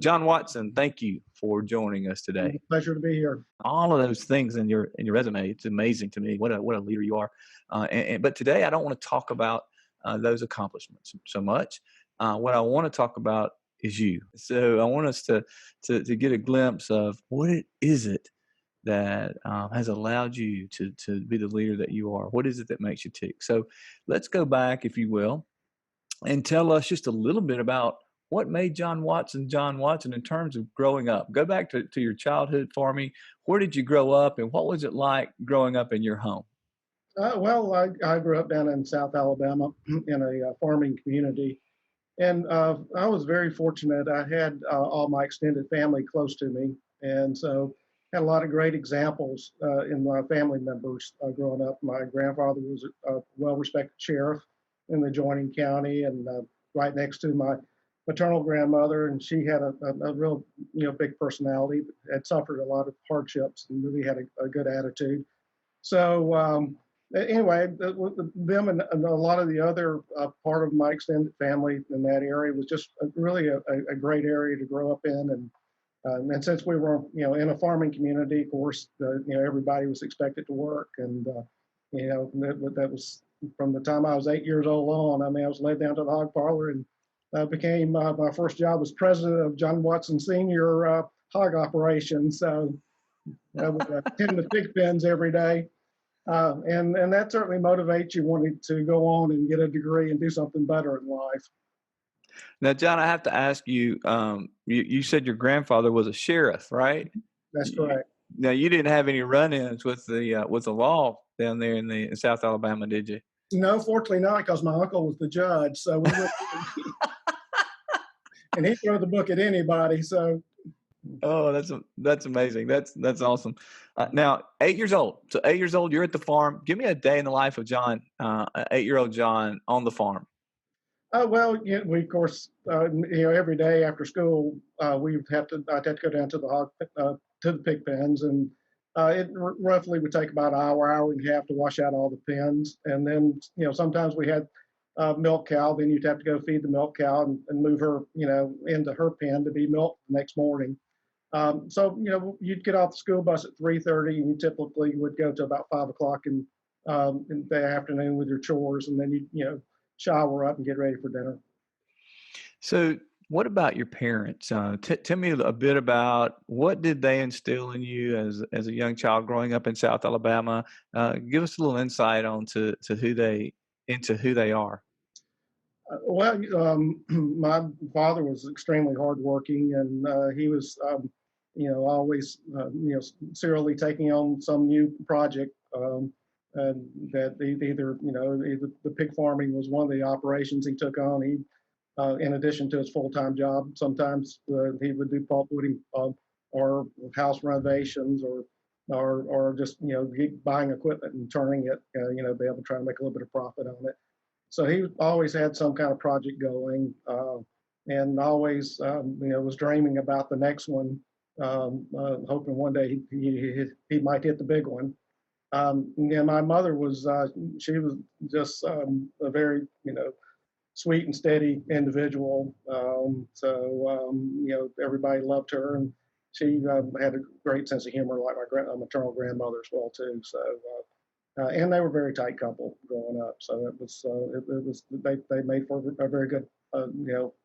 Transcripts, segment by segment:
John Watson, thank you for joining us It's a today. pleasure to be here. All of those things in your resume, it's amazing to me. What a leader you are. But today, I don't want to talk about those accomplishments so much. What I want to talk about is you. So I want us to get a glimpse of what it is it that has allowed you to be the leader that you are. What is it that makes you tick? So let's go back, if you will, and tell us just a little bit about what made John Watson in terms of growing up. Go back to your childhood for me. Where did you grow up and what was it like growing up in your home? I grew up down in South Alabama in a farming community, and I was very fortunate. I had all my extended family close to me, and so had a lot of great examples in my family members growing up. My grandfather was a well-respected sheriff in the adjoining county, and right next to my maternal grandmother, and she had a real big personality, but had suffered a lot of hardships and really had a good attitude. So anyway, them and a lot of the other part of my extended family in that area was just really a great area to grow up in. And since we were, in a farming community, of course, everybody was expected to work. And, that was from the time I was 8 years old on. I mean, I was led down to the hog parlor and became my first job was president of John Watson Senior hog operation. So I would tend the pig pens every day. And that certainly motivates you wanting to go on and get a degree and do something better in life. Now, John, I have to ask you, you said your grandfather was a sheriff, right? That's You, correct. now, you didn't have any run-ins with the law down there in South Alabama, did you? No, fortunately not, because my uncle was the judge. So we went, and he threw the book at anybody. So Oh, that's amazing. That's awesome. Now, 8 years old. So 8 years old, you're at the farm. Give me a day in the life of John, 8-year-old John on the farm. well, we of course, every day after school, I'd have to go down to the to the pig pens, and it roughly would take about an hour and a half to wash out all the pens, and then sometimes we had milk cow. Then you'd have to go feed the milk cow and move her, into her pen to be milked the next morning. So you'd get off the school bus at 3:30, and you typically would go to about 5 o'clock in the afternoon with your chores, and then you shower up and get ready for dinner. So, what about your parents? Tell me a bit about what did they instill in you as a young child growing up in South Alabama. Give us a little insight on to who they are. My father was extremely hardworking, and he was, always, serially taking on some new project. And that either the pig farming was one of the operations he took on. He, in addition to his full-time job, sometimes he would do pulpwooding or house renovations or just buying equipment and turning it, be able to try to make a little bit of profit on it. So he always had some kind of project going, and always, was dreaming about the next one, hoping one day he might hit the big one. And my mother was, she was just a very, sweet and steady individual. Everybody loved her, and she had a great sense of humor, like my maternal grandmother as well too. So. And they were a very tight couple growing up, so it was they made for a very good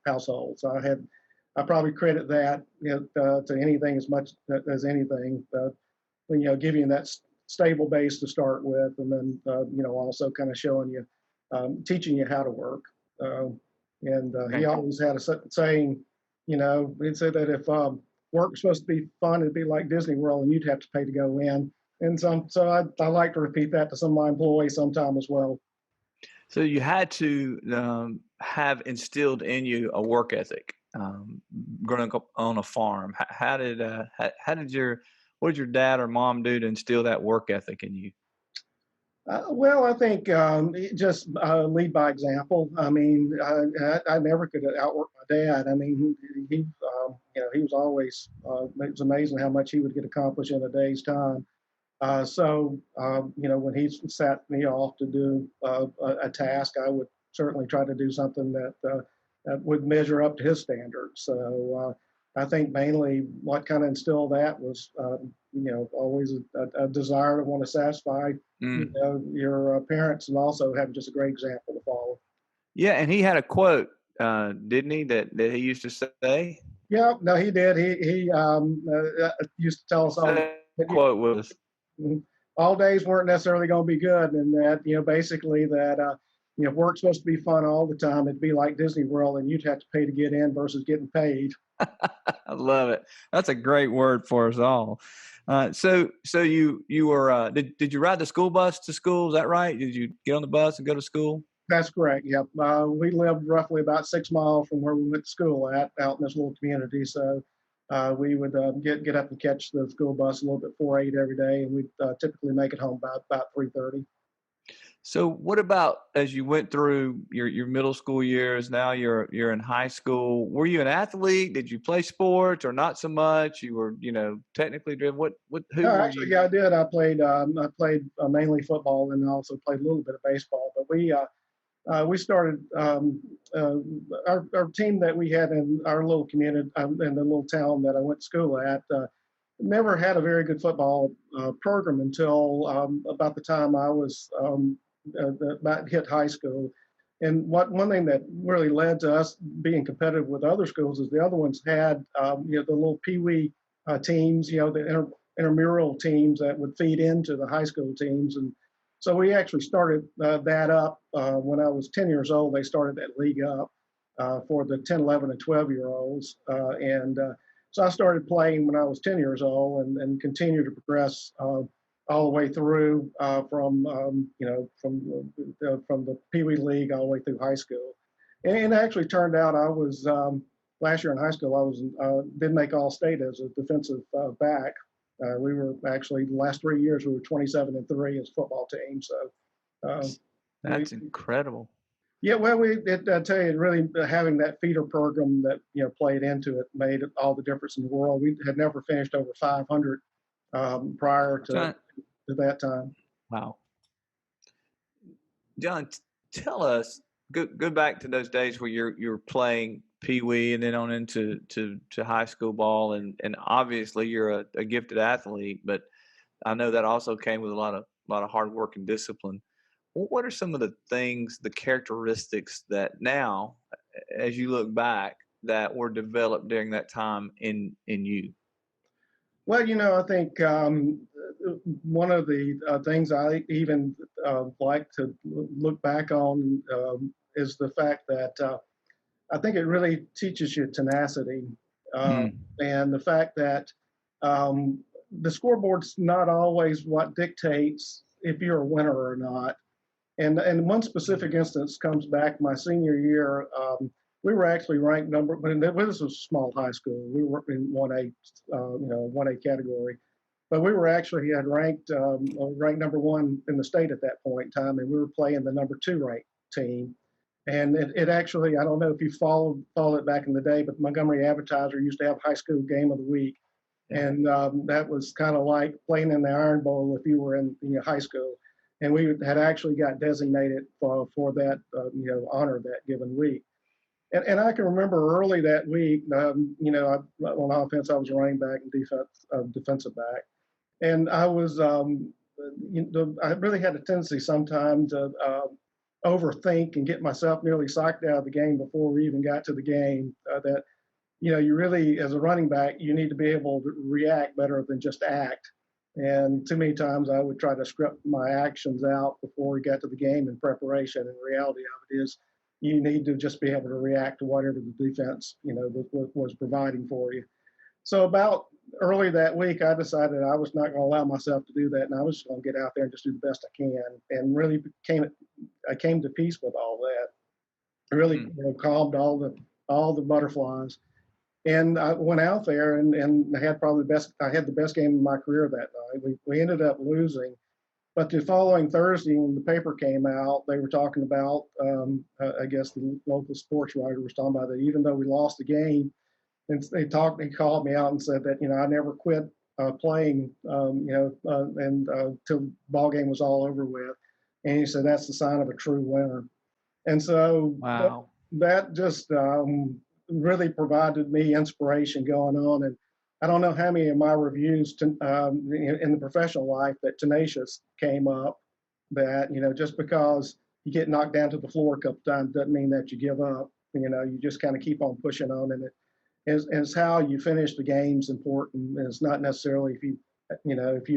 household. So I probably credit that to anything as much as anything, giving you that stable base to start with, and then also kind of showing you, teaching you how to work. And he Okay. always had a saying, he'd say that if work was supposed to be fun, it'd be like Disney World, and you'd have to pay to go in. And so I like to repeat that to some of my employees sometime as well. So you had to have instilled in you a work ethic growing up on a farm. What did your dad or mom do to instill that work ethic in you? Well, I think just lead by example. I mean, I never could outwork my dad. I mean, he was always. It was amazing how much he would get accomplished in a day's time. When he sat me off to do a task, I would certainly try to do something that would measure up to his standards. So, I think mainly what kind of instilled that was, always a desire to want to satisfy, Mm. your parents, and also having just a great example to follow. Yeah, and he had a quote, didn't he, that he used to say? Yeah, no, he did. He used to tell us all That that quote was, all days weren't necessarily going to be good, and that basically that if work's supposed to be fun all the time, it'd be like Disney World, and you'd have to pay to get in versus getting paid. I love it. That's a great word for us all. So you were did you ride the school bus to school? Is that right? Did you get on the bus and go to school? That's correct. Yep. We lived roughly about 6 miles from where we went to school at, out in this little community. So we would get up and catch the school bus a little bit before 8 every day, and we'd typically make it home by about 3:30. So what about as you went through your middle school years, now you're in high school, were you an athlete? Did you play sports or not so much? You were, technically driven. What who No, were actually, you? yeah, I did. I played mainly football, and also played a little bit of baseball. But we started uh, our team that we had in our little community, in the little town that I went to school at. Never had a very good football program until about the time I was about hit high school. And one thing that really led to us being competitive with other schools is the other ones had the little pee-wee teams, the intramural teams that would feed into the high school teams. And so we actually started that up when I was 10 years old. They started that league up for the 10, 11, and 12-year-olds. And So I started playing when I was 10 years old, and continued to progress all the way through from the Pee Wee League all the way through high school. And it actually turned out I was last year in high school. I was did make All State as a defensive back. We were actually the last 3 years we were 27-3 as a football team. So uh, we That's incredible. yeah, well, I tell you, really having that feeder program that played into it made all the difference in the world. We had never finished over 500 prior John, to that time. wow. John, tell us, go back to those days where you're playing Pee Wee and then on into to high school ball, and obviously you're a gifted athlete, but I know that also came with a lot of hard work and discipline. What are some of the things, the characteristics that now, as you look back, that were developed during that time in you? Well, I think one of the things I even like to look back on is the fact that I think it really teaches you tenacity, uh, Mm, and the fact that um, the scoreboard's not always what dictates if you're a winner or not. And one specific instance comes back my senior year. We were actually ranked number, but this was a small high school. We were in 1A, 1A category, but we were actually had ranked number one in the state at that point in time, and we were playing the number two ranked team. And it actually, I don't know if you followed it back in the day, but Montgomery Advertiser used to have high school game of the week, yeah. and that was kind of like playing in the Iron Bowl if you were in high school. And we had actually got designated for that honor that given week. And I can remember early that week, on offense I was a running back and defensive back, and I was I really had a tendency sometimes to overthink and get myself nearly psyched out of the game before we even got to the game. That you really, as a running back, you need to be able to react better than just act. And too many times I would try to script my actions out before we got to the game in preparation. And the reality of it is, you need to just be able to react to whatever the defense, was providing for you. So about early that week, I decided I was not going to allow myself to do that, and I was going to get out there and just do the best I can. And really I came to peace with all that. It really Mm, calmed all the butterflies. And I went out there and I had probably the best game of my career that night. We ended up losing, but the following Thursday when the paper came out, they were talking about I guess the local sports writer was talking about that even though we lost the game, and he called me out and said that I never quit playing and till the ball game was all over with, and he said that's the sign of a true winner. And so wow. that just really provided me inspiration going on. And I don't know how many of my reviews in the professional life that tenacious came up. That just because you get knocked down to the floor a couple times doesn't mean that you give up. You just kind of keep on pushing on, and it is how you finish the game's important. And it's not necessarily if you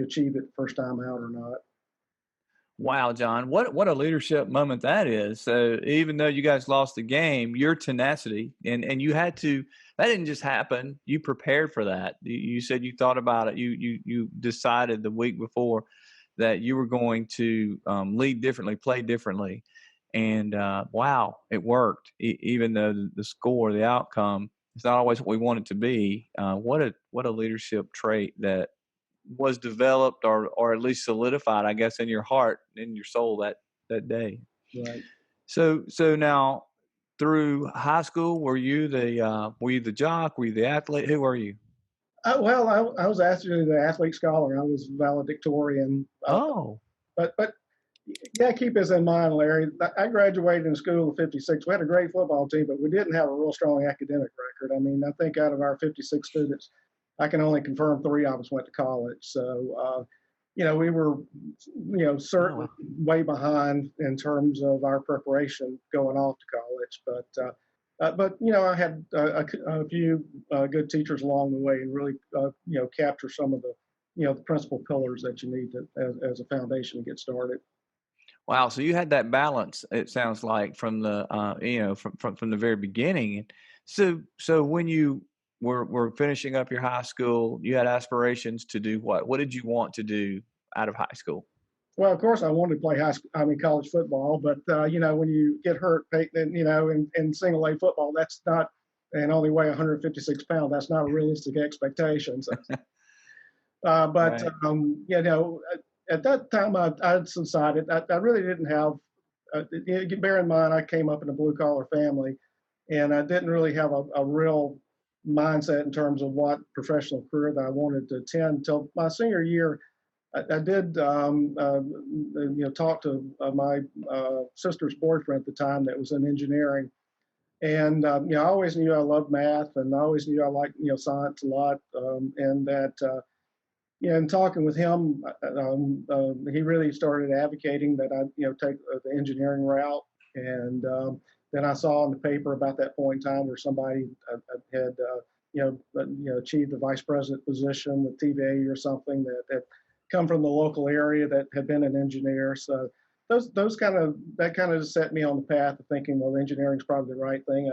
achieve it first time out or not. Wow, John, what a leadership moment that is. So even though you guys lost the game, your tenacity and you had to, that didn't just happen. You prepared for that. You said you thought about it. You decided the week before that you were going to lead differently, play differently, and wow, it worked. Even though the score, the outcome, it's not always what we want it to be. What a leadership trait that was developed or at least solidified, I guess, in your heart, in your soul that day. Right. So now through high school, were you the jock? Were you the athlete? Who were you? Well, I was actually the athlete scholar. I was valedictorian. Oh, But yeah, keep this in mind, Larry. I graduated in school in '56. We had a great football team, but we didn't have a real strong academic record. I mean, I think out of our 56 students, I can only confirm 3 of us went to college. So, we were, oh, certainly wow. way behind in terms of our preparation going off to college. But I had a few good teachers along the way, and really, capture some of the principal pillars that you need as a foundation to get started. Wow. So you had that balance. It sounds like from the from the very beginning. So when you were finishing up your high school, you had aspirations to do what? What did you want to do out of high school? Well, of course, I wanted to play college football, but when you get hurt, in single A football, that's not, and only weigh 156 pounds. That's not a realistic expectation. So, but Right. at that time, I decided I really didn't have. Bear in mind, I came up in a blue collar family, and I didn't really have a real mindset in terms of what professional career that I wanted to attend until my senior year. I did, talk to my sister's boyfriend at the time that was in engineering, and I always knew I loved math, and I always knew I liked science a lot, and that in talking with him, he really started advocating that I take the engineering route, and then I saw in the paper about that point in time where somebody had achieved a vice president position with TVA or something that come from the local area that had been an engineer. So that kind of set me on the path of thinking, well, engineering is probably the right thing.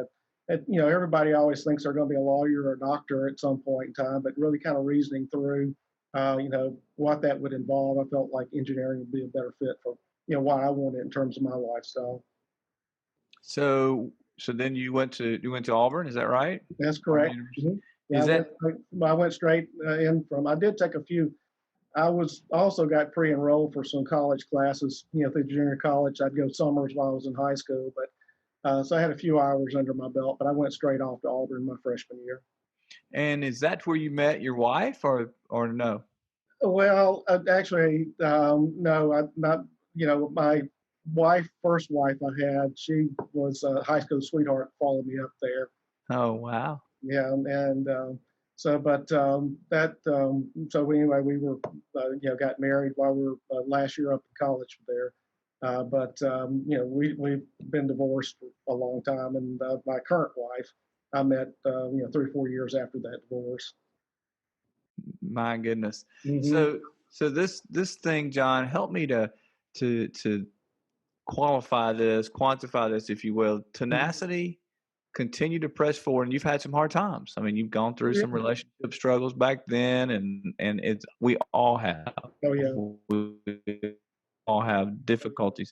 Everybody always thinks they're going to be a lawyer or a doctor at some point in time, but really kind of reasoning through, what that would involve. I felt like engineering would be a better fit for, what I wanted in terms of my lifestyle. So then you went to Auburn, is that right? That's Auburn correct. University. Mhm. Yeah, Is that I went straight in from. I did take a few. I was also got pre-enrolled for some college classes. Through junior college, I'd go summers while I was in high school, but so I had a few hours under my belt. But I went straight off to Auburn my freshman year. and is that where you met your wife or no? Well, actually, no, not. My first wife I had, she was a high school sweetheart, followed me up there. Oh, wow. Yeah, and so, but that, so anyway, we were, got married while we were last year up in college there. But we've been divorced for a long time, and my current wife I met 3 or 4 years after that divorce. My goodness. Hmm. So this thing, John, help me to quantify this, if you will. Tenacity, continue to press forward, and you've had some hard times. I mean, you've gone through some relationship struggles back then, and it's we all have. Oh yeah. We all have difficulties.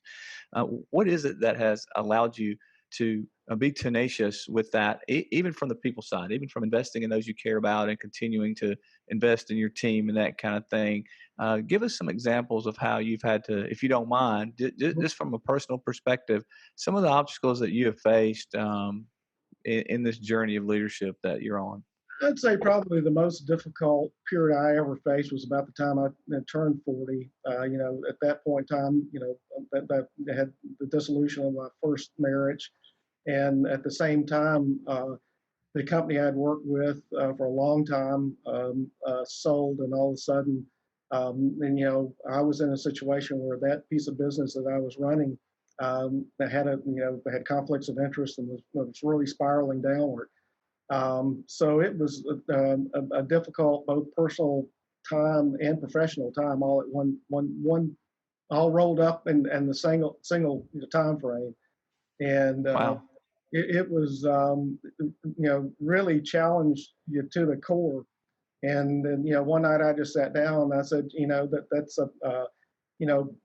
What is it that has allowed you to be tenacious with that, even from the people side, even from investing in those you care about and continuing to invest in your team and that kind of thing? Give us some examples of how you've had to, if you don't mind, just from a personal perspective, some of the obstacles that you have faced in this journey of leadership that you're on. I'd say probably the most difficult period I ever faced was about the time I turned 40. At that point in time, that had the dissolution of my first marriage, and at the same time, the company I'd worked with for a long time sold, and all of a sudden, and I was in a situation where that piece of business that I was running that had had conflicts of interest and was really spiraling downward. So it was a difficult, both personal time and professional time, all at one all rolled up in the single time frame. And Wow. it was really challenged you to the core. And then one night I just sat down and I said, that's a you know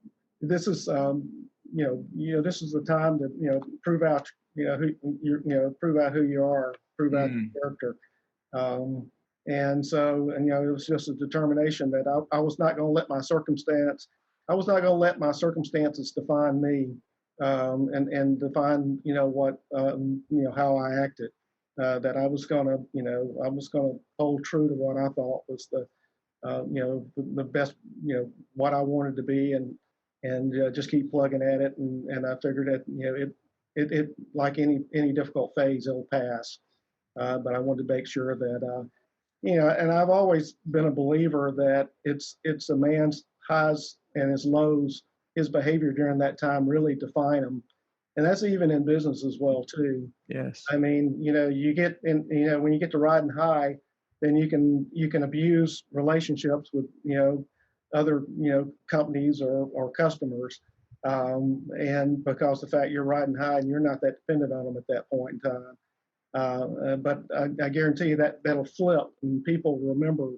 this is this is the time to prove out who prove out who you are, prove out Mm, your character. um, and so, it was just a determination that I was not going to let I was not going to let my circumstances define me, and define, what, how I acted. That I was going to hold true to what I thought was the best, what I wanted to be, and just keep plugging at it. And I figured that, it like any difficult phase, it'll pass. But I wanted to make sure that, and I've always been a believer that it's a man's highs and his lows, his behavior during that time really define him, and that's even in business as well too. yes. I mean, you get in, when you get to riding high, then you can abuse relationships with other companies or customers, and because the fact you're riding high and you're not that dependent on them at that point in time. But I guarantee you that that'll flip, and people remember,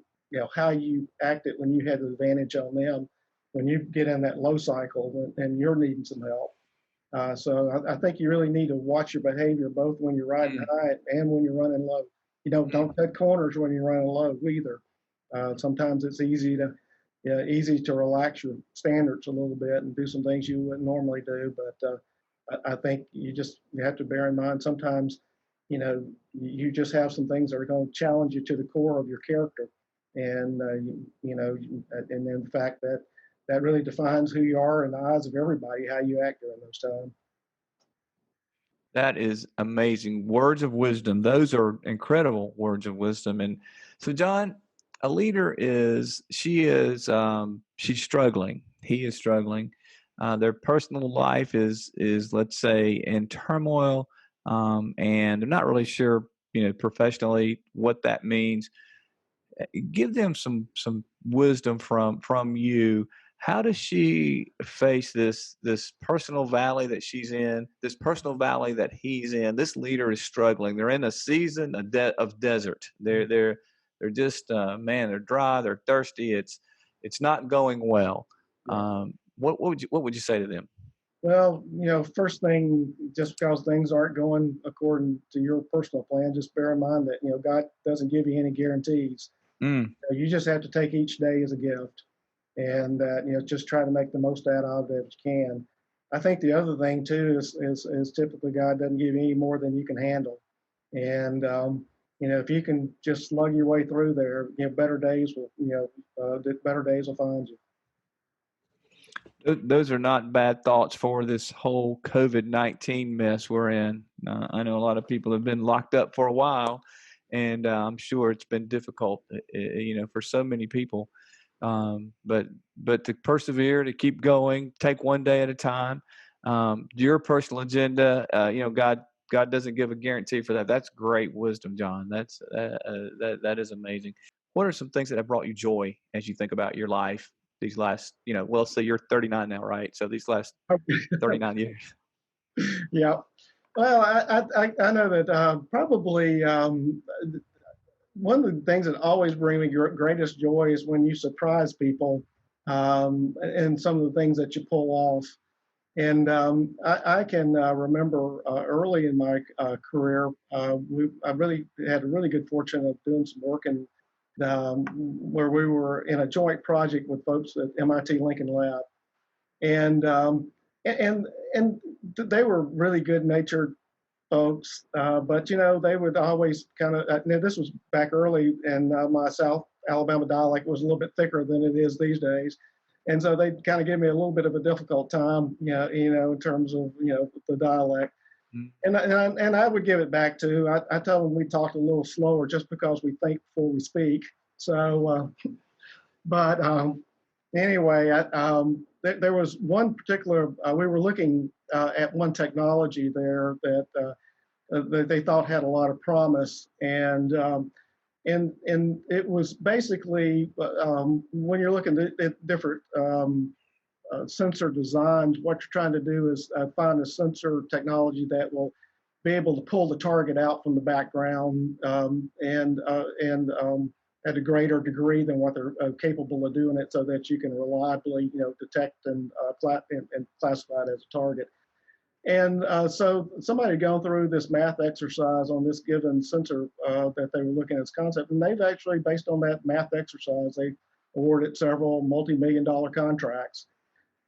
how you acted when you had the advantage on them, when you get in that low cycle and you're needing some help. So I think you really need to watch your behavior both when you're riding Mm, high and when you're running low. mm. Don't cut corners when you're running low either. Sometimes it's easy to relax your standards a little bit and do some things you wouldn't normally do. But I think you have to bear in mind sometimes, you just have some things that are going to challenge you to the core of your character, and and then the fact that that really defines who you are in the eyes of everybody, how you act during those times. That is amazing. Words of wisdom. Those are incredible words of wisdom. And so, John, a leader she's struggling. He is struggling. Their personal life is let's say in turmoil, and they're not really sure, professionally what that means. Give them some wisdom from you. How does she face this personal valley that she's in, this personal valley that he's in? This leader is struggling. They're in a season of desert. They're just man, they're dry, they're thirsty. It's not going well. Yeah. What would you say to them? Well, first thing, just because things aren't going according to your personal plan, just bear in mind that, God doesn't give you any guarantees. Mm, You just have to take each day as a gift, and just try to make the most out of it as you can. I think the other thing too is typically God doesn't give you any more than you can handle, and if you can just slug your way through there, better days will find you. those are not bad thoughts for this whole COVID-19 mess we're in. I know a lot of people have been locked up for a while, and I'm sure it's been difficult, for so many people. But to persevere, to keep going, take one day at a time. Your personal agenda, God doesn't give a guarantee for that. That's great wisdom, John. That is amazing. What are some things that have brought you joy as you think about your life these last, well, so you're 39 now, right? So these last 39 years. Yeah. Well, I know that probably one of the things that always bring me greatest joy is when you surprise people, and some of the things that you pull off. And I can remember early in my career, I really had a really good fortune of doing some work in where we were in a joint project with folks at MIT Lincoln Lab, and and they were really good natured folks, but they would always kind of. This was back early, and my South Alabama dialect was a little bit thicker than it is these days, and so they kind of give me a little bit of a difficult time, in terms of the dialect. Mm. And I would give it back to. I tell them we talk a little slower just because we think before we speak. So, but anyway, there was one particular. We were looking at one technology there that they thought had a lot of promise, and it was basically when you're looking at different sensor designs, what you're trying to do is find a sensor technology that will be able to pull the target out from the background and at a greater degree than what they're capable of doing it, so that you can reliably, detect and classify it as a target. And so somebody had gone through this math exercise on this given sensor that they were looking at as concept, and they've actually, based on that math exercise, they awarded several multi-million-dollar contracts.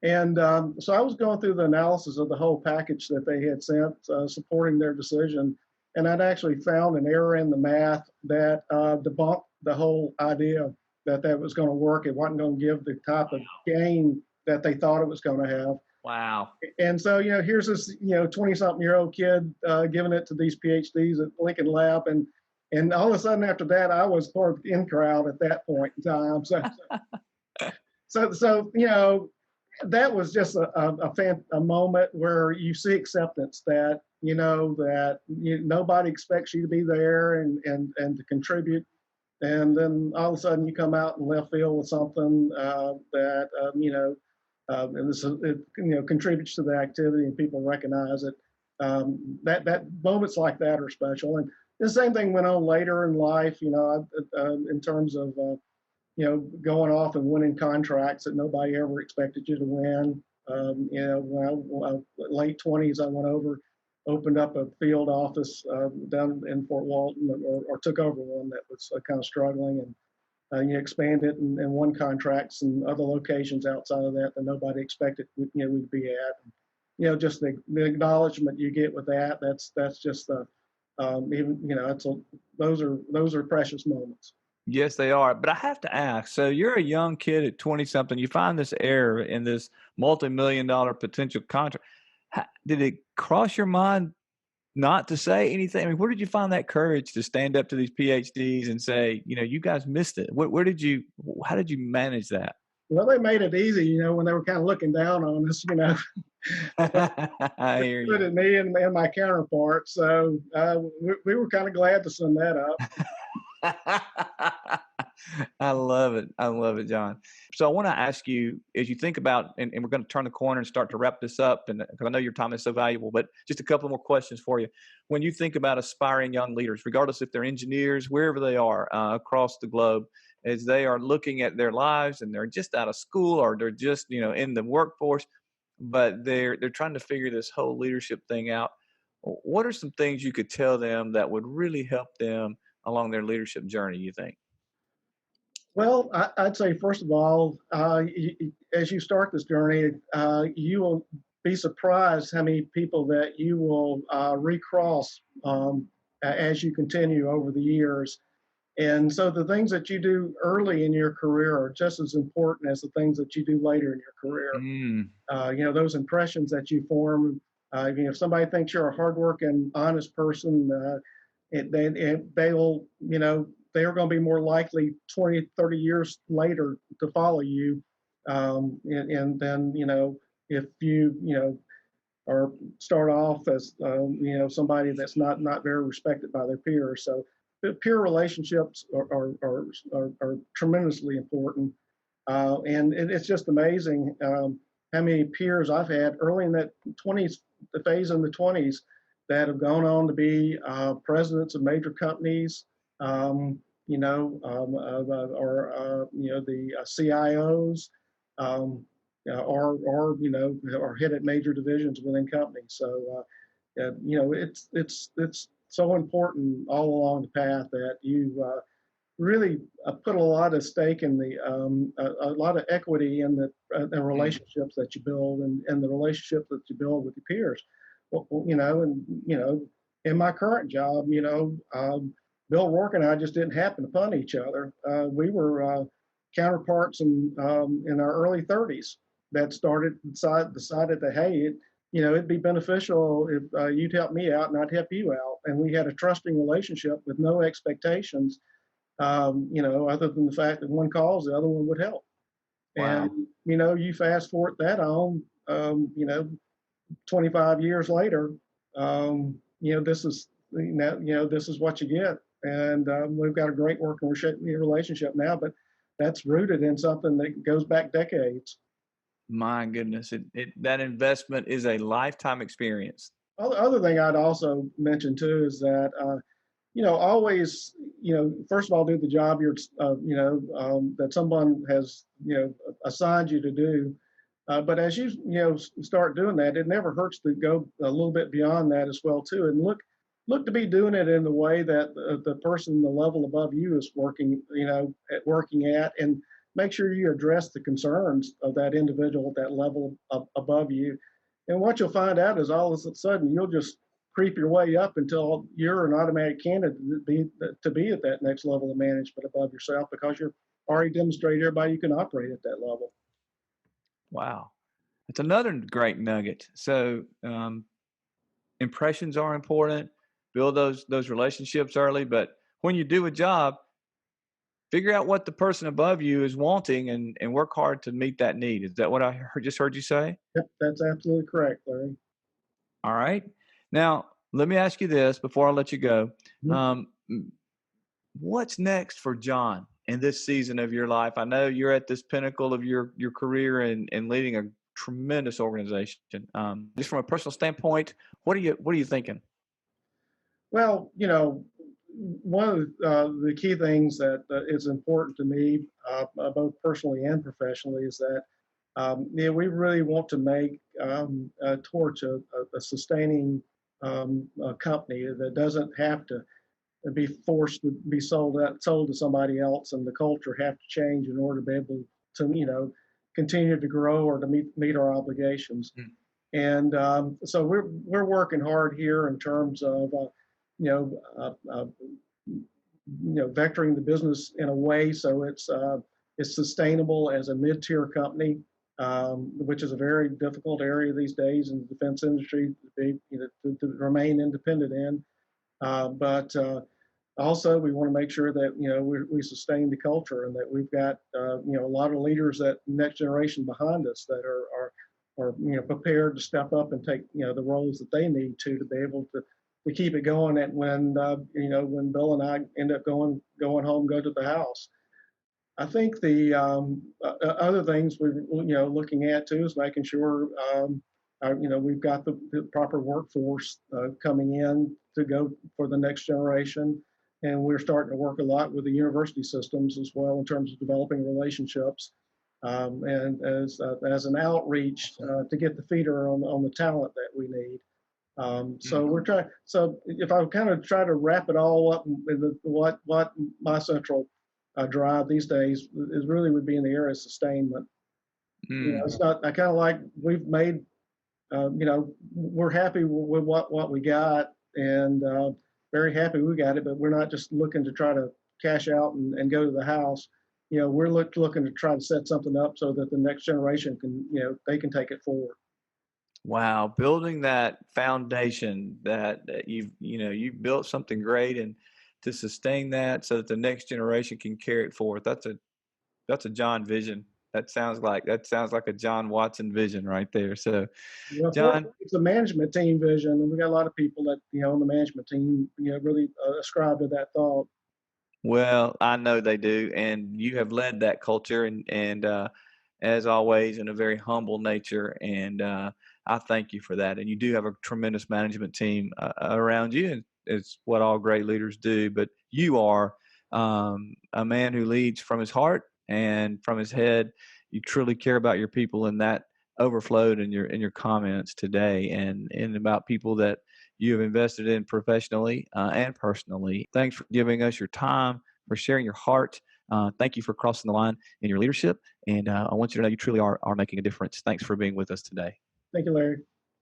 And so I was going through the analysis of the whole package that they had sent supporting their decision, and I'd actually found an error in the math that debunked the whole idea that that was going to work. It wasn't going to give the type of gain that they thought it was going to have. Wow. And so, here's this, 20-something-year-old kid giving it to these PhDs at Lincoln Lab, and all of a sudden after that, I was part of the in crowd at that point in time. So that was just a moment where you see acceptance that nobody expects you to be there and to contribute, and then all of a sudden you come out in left field with something that and this contributes to the activity and people recognize it. That moments like that are special, and the same thing went on later in life. In terms of going off and winning contracts that nobody ever expected you to win. When late 20s, I went over, opened up a field office down in Fort Walton, or took over one that was kind of struggling, and expanded and won contracts in other locations outside of that nobody expected we'd be at. Just the acknowledgement you get with that. That's just those are precious moments. Yes, they are. But I have to ask, so you're a young kid at 20 something, you find this error in this multi-million dollar potential contract. Did it cross your mind not to say anything? I mean, where did you find that courage to stand up to these PhDs and say, you guys missed it? How did you manage that? Well, they made it easy, when they were kind of looking down on us, I hear Good you. at me and my counterpart. So we were kind of glad to send that up. I love it. I love it, John. So I want to ask you, as you think about, and we're going to turn the corner and start to wrap this up, and because I know your time is so valuable, but just a couple more questions for you. When you think about aspiring young leaders, regardless if they're engineers, wherever they are across the globe, as they are looking at their lives and they're just out of school or they're just in the workforce, but they're trying to figure this whole leadership thing out. What are some things you could tell them that would really help them along their leadership journey, you think? Well, I'd say, first of all, as you start this journey, you will be surprised how many people that you will recross as you continue over the years. And so the things that you do early in your career are just as important as the things that you do later in your career. Mm. Those impressions that you form. If somebody thinks you're a hardworking, honest person, they will, they're going to be more likely 20, 30 years later to follow you. And then, if or start off as, somebody that's not very respected by their peers. So peer relationships are tremendously important. And it's just amazing how many peers I've had early in that 20s, the phase in the 20s, that have gone on to be presidents of major companies, or the CIOs, or head at major divisions within companies. So, it's so important all along the path that you really put a lot of stake in a lot of equity in the Mm. relationships that you build and the relationships that you build with your peers. Well, in my current job, Bill Rourke and I just didn't happen upon each other. We were counterparts in our early 30s that decided that, hey, it'd be beneficial if you'd help me out and I'd help you out. And we had a trusting relationship with no expectations, other than the fact that one calls, the other one would help. And, Wow. you fast forward that on, 25 years later, this is what you get. And we've got a great working relationship now, but that's rooted in something that goes back decades. My goodness, that investment is a lifetime experience. Other thing I'd also mention too is that always, first of all, do the job that someone has, assigned you to do. But as you start doing that, it never hurts to go a little bit beyond that as well too, and look to be doing it in the way that the person, the level above you, is working at, and make sure you address the concerns of that individual at that level above you. And what you'll find out is all of a sudden you'll just creep your way up until you're an automatic candidate to be at that next level of management above yourself, because you're already demonstrated everybody you can operate at that level. Wow. It's another great nugget. So impressions are important. Build those relationships early, but when you do a job, figure out what the person above you is wanting and work hard to meet that need. Is that what just heard you say? Yep, that's absolutely correct, Larry. All right. Now, let me ask you this before I let you go. Mhm. Um, what's next for John in this season of your life? I know you're at this pinnacle of your career and leading a tremendous organization. Just from a personal standpoint, what are you thinking? Well, one of the key things that is important to me, both personally and professionally, is that we really want to make Torch a sustaining company that doesn't have to be forced to be sold to somebody else, and the culture have to change in order to be able to continue to grow or to meet our obligations. Mm. And so we're working hard here in terms of you know vectoring the business in a way so it's sustainable as a mid-tier company, which is a very difficult area these days in the defense industry to be, to remain independent in. But also, we want to make sure that we sustain the culture, and that we've got a lot of leaders, that next generation behind us, that are prepared to step up and take the roles that they need to be able to keep it going. And when Bill and I end up going home, go to the house. I think the other things we're looking at too is making sure we've got the proper workforce coming in to go for the next generation, and we're starting to work a lot with the university systems as well in terms of developing relationships, and as an outreach to get the feeder on the talent that we need. So Mm. we're trying. So if I kind of try to wrap it all up, what my central drive these days is really would be in the area of sustainment. Mm. It's not. I kind of like we've made. We're happy with what we got, and very happy we got it. But we're not just looking to try to cash out and go to the house. We're looking to try to set something up so that the next generation can, they can take it forward. Wow, building that foundation that you've built something great, and to sustain that so that the next generation can carry it forward. That's a John vision. That sounds like a John Watson vision right there. So, Well, John, fortunately, it's a management team vision, and we got a lot of people that on the management team, really ascribe to that thought. well, I know they do, and you have led that culture, and as always, in a very humble nature, and I thank you for that. And you do have a tremendous management team around you, and it's what all great leaders do. But you are a man who leads from his heart and from his head. You truly care about your people, and that overflowed in your comments today, and about people that you have invested in professionally and personally. Thanks for giving us your time, for sharing your heart. Thank you for crossing the line in your leadership. And I want you to know you truly are making a difference. Thanks for being with us today. Thank you, Larry.